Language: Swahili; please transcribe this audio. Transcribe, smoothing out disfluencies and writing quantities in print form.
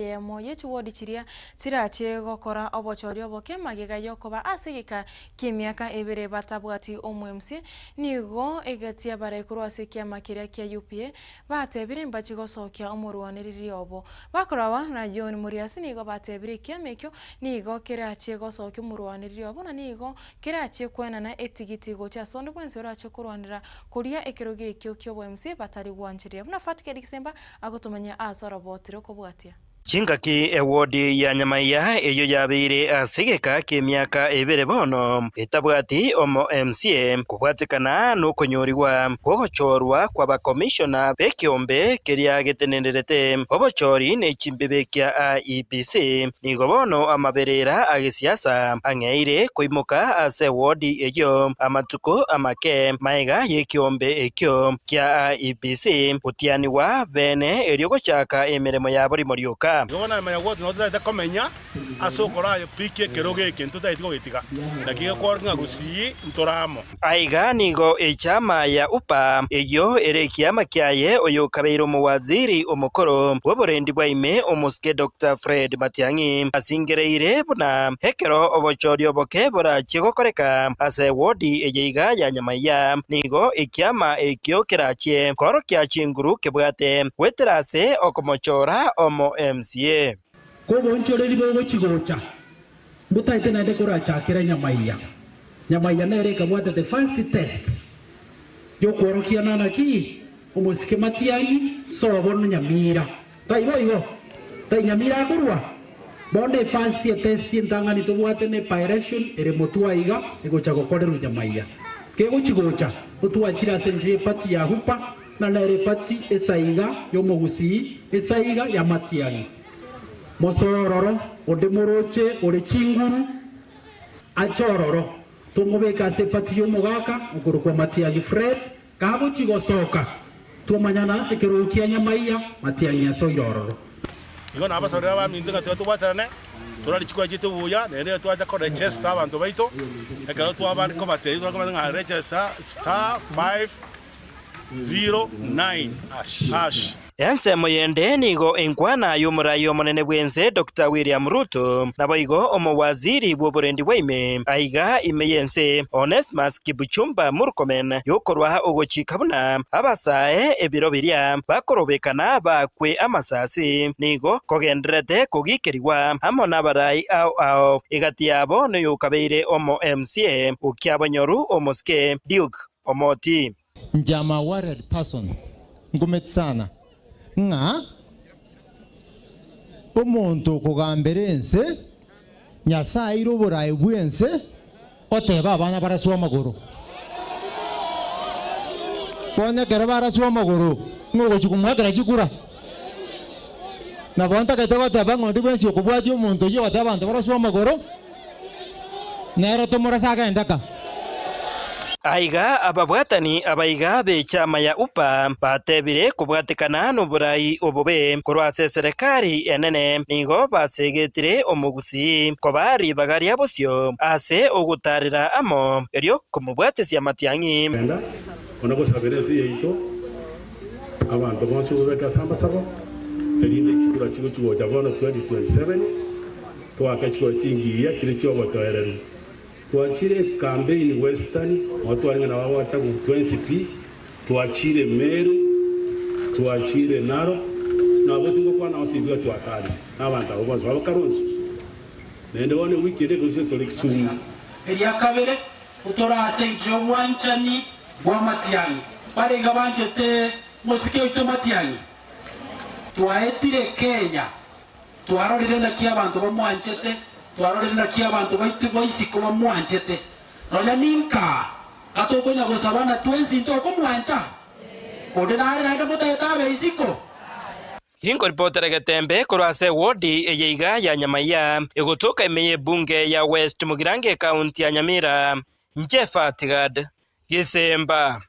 Mo yechuwodi chiria chirache gokora obochori oboke magega yokoba asegeka kimiaka ebere batabwati omwemsi nigo egatia bare kurwase kiama kiria kia UPA batebire mbachigo sokia omurwaniriri obo bakorawa na John Muriasi nigo batebire kiamekyo nigo kirache gosokia omurwaniriri obo na nigo kirache kwenana etigiti gocha sonde bwense urache kurwanira kuria ekiroge kyo kyo omwemsi batari gwanchiria buna fatike Disemba agotumanya azarobotire kobwatia Chingaki ewodi ya Nyamaiya eyo yabire asegeka k'emyaka ebere bono etabwati omo MCA kubwatikana n'okonyoriwa kwogochorwa kwa bakomishona b'ekiombe keria getenenderete obochori n'echimbebe kia IEBC nigo bono amaberera agesiasa ang'eire koimoka ase ewodi eyo amatuko amake maiga y'ekiombe ekyo kia IEBC gutianiwa bene eriogochaka emeremo ya buri morioka Gona maya wote no tata komenya asokora yo pike keroge kento taiti ko itika na kiga kornga gusi ntoramo aiga nigo echama ya UPA eyo erekiama kiaye oyo kabeiro muwaziri omukoro woborendi bwaime omuske Dr. Fred Matiang'i asingereire buna hekero obochori oboke bora chigokoreka ase wodi eyeiga ya Nyamaiya nigo ekiama ekyo kirache koro kya chinguru kebwate weterase okomochora omo MCA kobo nchoreri bogo chigocha butaite na dekora chakira Nyamaiya nere kabwate the first test yo kworokia nana ki omusike Matiang'i sobo no Nyamira taibo tai Nyamira kurwa bonde first test ntangani tobwate ne direction ere motua iga egocha gokorero Nyamaiya kego chigocha otua chira senje pati ya hupa na nere pati esaiga yo mogusi esaiga ya Matiang'i mosororo odemoroche ore chinguru achororo tumubeka se pati yo mogaka ukurukwa Matiang'i Fred kabo chigosoka tumanyana ekerukia Nyamaiya Matiang'i asoiroro igona abasore aba minduga twatwatarane turari chikwa gito buya nere twaja ko register abantu baito ekero twabandi ko bateri twagomba nga register *509 hash ensemo yende nigo enkwana y'omurayi omonene bwense Dr. William Ruto naboigo omowaziri bw'oborendi bwaime aiga imeyense Onesmus Kibuchumba Murkomen yokorwa ogochika buna abasae ebiro biria bakorobekana bakwe amasasi nigo kogenderete kogikeriwa amo n'abarayi ao igati yabo noyokabeire omo MCA ukiabonyoru omoske Duke Omoti njama worried person ngumetsana nga omuntu kugamberense Nyasaye iroburayi bwense oteba abana baraswa maguru kone kera baraswa maguru ngogo chikumwakira chikura na bonta ketego teba ngondi bwense okubwati omuntu yo abantu baraswa maguru nero tomorasa kaendaka aiga ababwatani abaiga b'echama ya UPA batebire kubwatikana n'oburayi obobe kurwase serikali enene nigo basegetire omugusi kobari bagaria bosio ase ogutarira amo erio kumubwatesia Matiang'i ona gusabirezi yeito abantu bonse ubeka samba sabo erinde chikura chigo cha bono 2027 twaka chikura chingiya kire cyo batoereru tuachire campaign western watu walingana wao wataku 20p tuachire Meru tuachire Naro na bosingo kwa na osibwa tuatali abantu abo bonse babakarunzi nende one weekend ekuze toliksumu eria kabere utora senjo wanchani bwa Matiang'i pare gabanjete musike uto Matiang'i tuaetire Kenya tuarorire na kia abantu bomwanchete twarorera na kia abantu baitu boisiko bamwanchete ronya ninka atokonya gusabana twensi ntoko mwancha odinari na ndamuteta beisiko Hingo reporter Getembe kurwase wodi eyeiga ya Nyamaiya egotoka imeye bunge ya West Mugirange County ya Nyamira Njefa Tigad Gisemba